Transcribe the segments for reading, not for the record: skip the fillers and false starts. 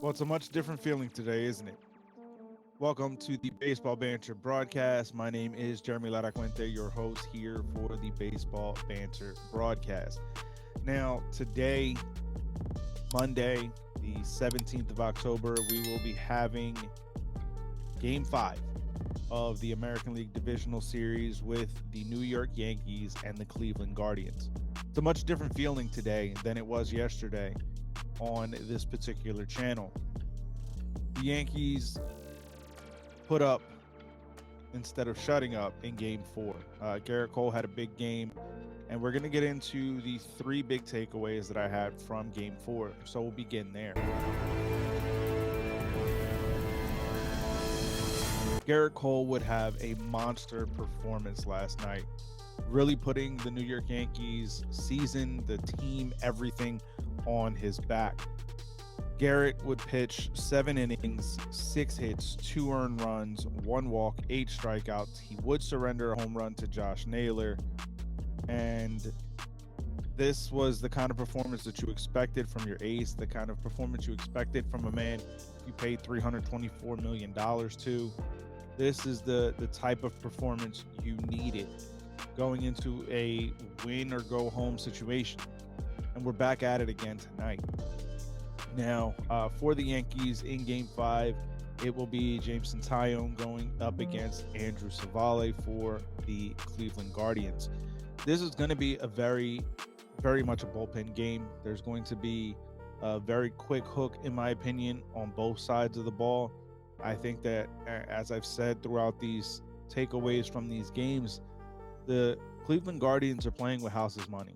Well, it's a much different feeling today, isn't it? Welcome to the Baseball Banter Broadcast. My name is Jeremy Laracuente, your host here for the Baseball Banter Broadcast. Now, today, Monday, the 17th of October, we will be having Game 5 of the American League Divisional Series with the New York Yankees and the Cleveland Guardians. It's a much different feeling today than it was yesterday on this particular channel. The Yankees put up instead of shutting up in Game 4. Garrett Cole had a big game, and we're going to get into the three big takeaways that I had from Game 4. So we'll begin there. Garrett Cole would have a monster performance last night, really putting the New York Yankees season, the team, everything on his back. Garrett would pitch 7 innings, 6 hits, 2 earned runs, 1 walk, 8 strikeouts. He would surrender a home run to Josh Naylor. And this was the kind of performance that you expected from your ace, the kind of performance you expected from a man you paid $324 million to. This is the type of performance you needed going into a win or go home situation. And we're back at it again tonight. Now, for the Yankees in Game 5, it will be Jameson Taillon going up against Andrew Savale for the Cleveland Guardians. This is going to be a very much a bullpen game. There's going to be a very quick hook, in my opinion, on both sides of the ball. I think that, as I've said throughout these takeaways from these games, the Cleveland Guardians are playing with house's money.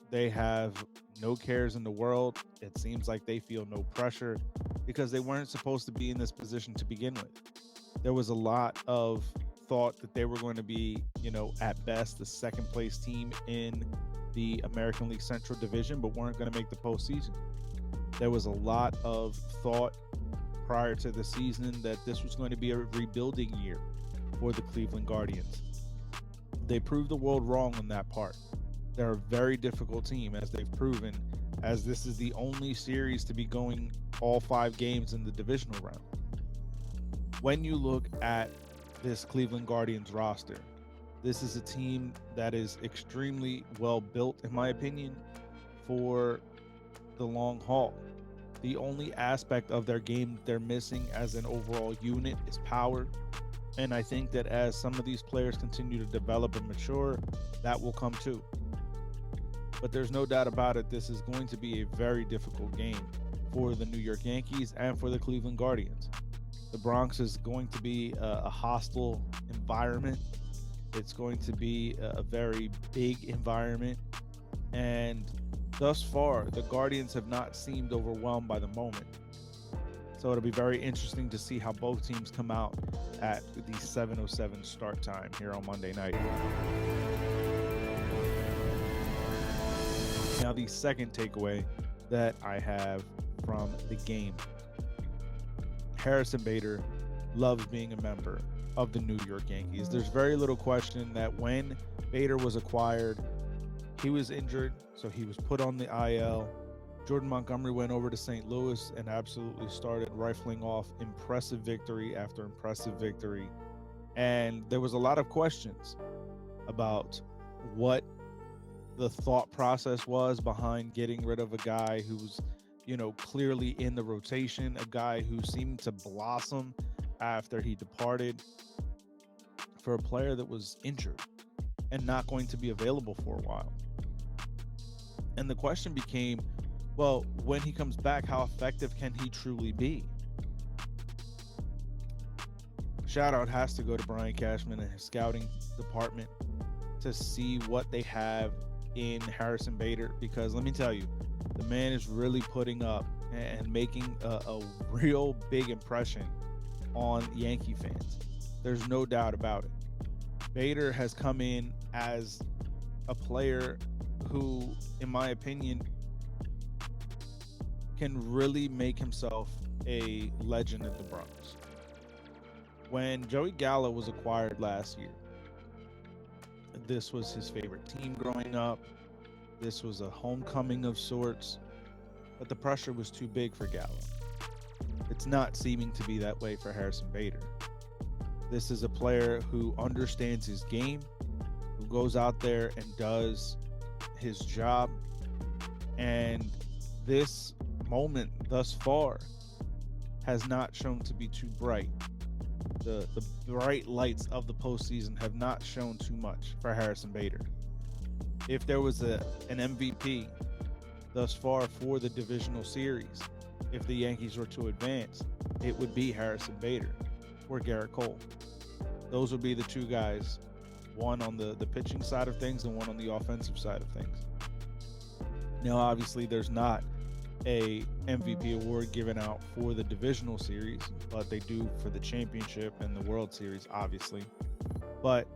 They have no cares in the world. It seems like they feel no pressure because they weren't supposed to be in this position to begin with. There was a lot of thought that they were going to be, at best, the second place team in the American League Central Division, but weren't going to make the postseason. There was a lot of thought prior to the season that this was going to be a rebuilding year for the Cleveland Guardians. They proved the world wrong on that part. They're a very difficult team, as they've proven, as this is the only series to be going all 5 games in the divisional round. When you look at this Cleveland Guardians roster, this is a team that is extremely well built, in my opinion, for the long haul. The only aspect of their game they're missing as an overall unit is power. And I think that as some of these players continue to develop and mature, that will come too. But there's no doubt about it, this is going to be a very difficult game for the New York Yankees and for the Cleveland Guardians. The Bronx is going to be a hostile environment. It's going to be a very big environment. And thus far, the Guardians have not seemed overwhelmed by the moment. So it'll be very interesting to see how both teams come out at the 7:07 start time here on Monday night. Now, the second takeaway that I have from the game, Harrison Bader loves being a member of the New York Yankees. There's very little question that when Bader was acquired, he was injured, so he was put on the IL. Jordan Montgomery went over to St. Louis and absolutely started rifling off impressive victory after impressive victory. And there was a lot of questions about what the thought process was behind getting rid of a guy who's, clearly in the rotation, a guy who seemed to blossom after he departed, for a player that was injured and not going to be available for a while. And the question became, well, when he comes back, how effective can he truly be? Shout out has to go to Brian Cashman and his scouting department to see what they have in Harrison Bader, because let me tell you, the man is really putting up and making a real big impression on Yankee fans. There's no doubt about it. Bader has come in as a player who, in my opinion, can really make himself a legend at the Bronx. When Joey Gallo was acquired last year, this was his favorite team growing up. This was a homecoming of sorts, but the pressure was too big for Gallo. It's not seeming to be that way for Harrison Bader. This is a player who understands his game, who goes out there and does his job. And this moment thus far has not shown to be too bright. The bright lights of the postseason have not shown too much for Harrison Bader. If there was an MVP thus far for the divisional series, if the Yankees were to advance, it would be Harrison Bader or Garrett Cole. Those would be the two guys, one on the pitching side of things and one on the offensive side of things. Now, obviously, there's not a MVP award given out for the divisional series, but they do for the championship and the World Series, obviously. But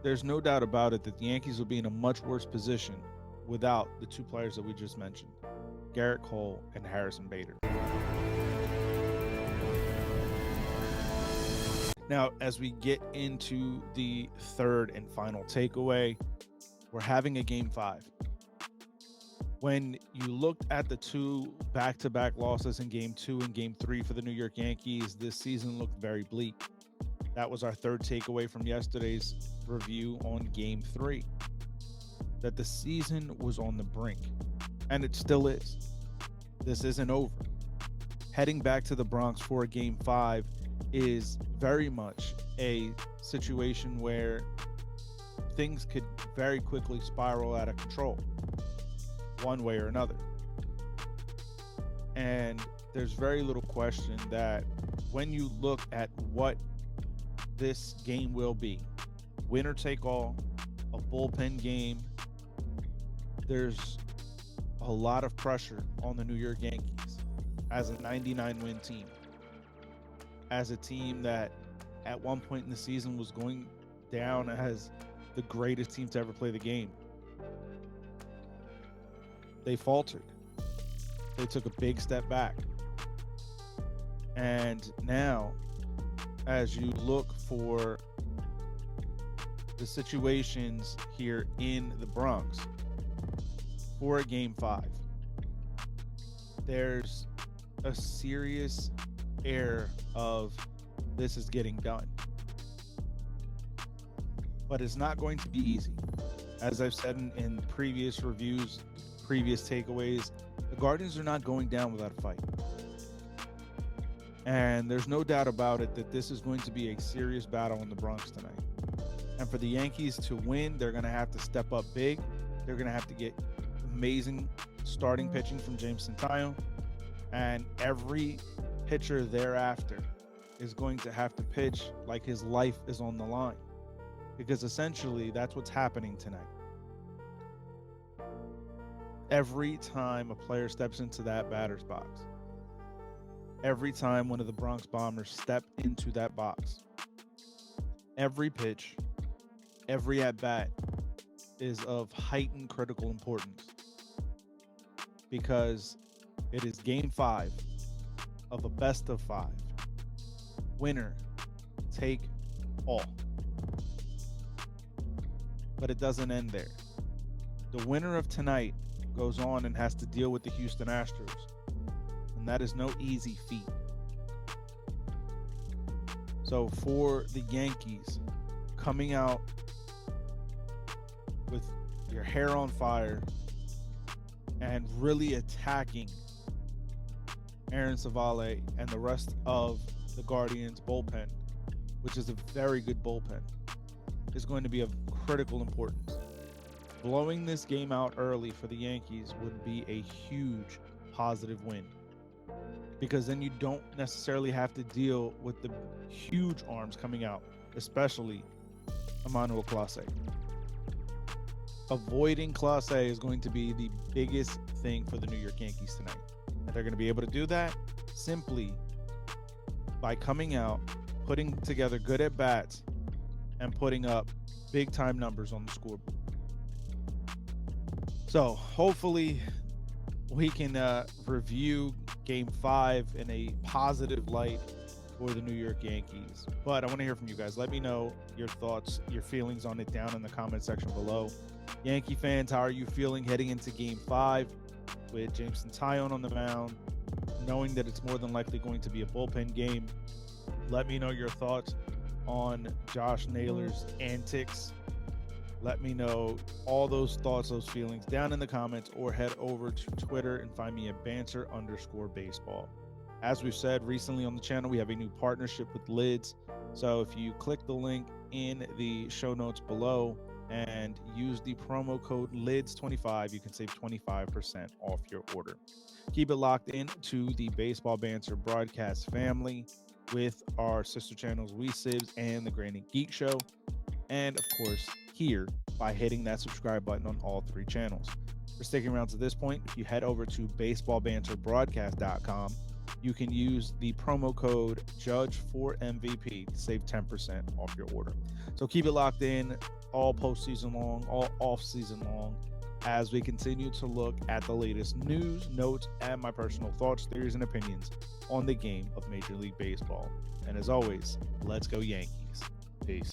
there's no doubt about it that the Yankees will be in a much worse position without the two players that we just mentioned, Garrett Cole and Harrison Bader. Now, as we get into the third and final takeaway, we're having a Game 5. When you looked at the two back-to-back losses in Game 2 and Game 3 for the New York Yankees, this season looked very bleak. That was our third takeaway from yesterday's review on Game 3, that the season was on the brink, and it still is. This isn't over. Heading back to the Bronx for a Game 5 is very much a situation where things could very quickly spiral out of control, one way or another. And there's very little question that when you look at what this game will be, winner take all, a bullpen game, there's a lot of pressure on the New York Yankees as a 99 win team, as a team that at one point in the season was going down as the greatest team to ever play the game. They faltered. They took a big step back. And now, as you look for the situations here in the Bronx for a Game 5, there's a serious air of this is getting done. But it's not going to be easy. As I've said in previous reviews, previous takeaways, the Guardians are not going down without a fight. And there's no doubt about it that this is going to be a serious battle in the Bronx tonight. And for the Yankees to win, they're going to have to step up big. They're going to have to get amazing starting pitching from James Centillo. And every pitcher thereafter is going to have to pitch like his life is on the line. Because essentially, that's what's happening tonight. Every time a player steps into that batter's box, every time one of the Bronx Bombers step into that box, every pitch, every at-bat is of heightened critical importance, because it is Game 5 of a best of 5. Winner take all. But it doesn't end there. The winner of tonight goes on and has to deal with the Houston Astros. And that is no easy feat. So for the Yankees, coming out with your hair on fire and really attacking Aaron Savale and the rest of the Guardians bullpen, which is a very good bullpen, is going to be of critical importance. Blowing this game out early for the Yankees would be a huge positive win, because then you don't necessarily have to deal with the huge arms coming out, especially Emmanuel Clase. Avoiding Clase is going to be the biggest thing for the New York Yankees tonight. And they're going to be able to do that simply by coming out, putting together good at-bats, and putting up big-time numbers on the scoreboard. So hopefully we can review Game 5 in a positive light for the New York Yankees. But I want to hear from you guys. Let me know your thoughts, your feelings on it down in the comment section below. Yankee fans, how are you feeling heading into Game 5 with James Centillo on the mound, knowing that it's more than likely going to be a bullpen game. Let me know your thoughts on Josh Naylor's antics. Let me know all those thoughts, those feelings down in the comments, or head over to Twitter and find me at banter_baseball. As we've said recently on the channel, we have a new partnership with Lids. So if you click the link in the show notes below and use the promo code LIDS25, you can save 25% off your order. Keep it locked in to the Baseball Banter Broadcast family with our sister channels, We Sibs and the Granny Geek Show. And of course, here by hitting that subscribe button on all three channels. For sticking around to this point, if you head over to baseballbanterbroadcast.com, you can use the promo code JUDGE4MVP to save 10% off your order. So keep it locked in all postseason long, all off-season long, as we continue to look at the latest news, notes, and my personal thoughts, theories, and opinions on the game of Major League Baseball. And as always, let's go Yankees. Peace.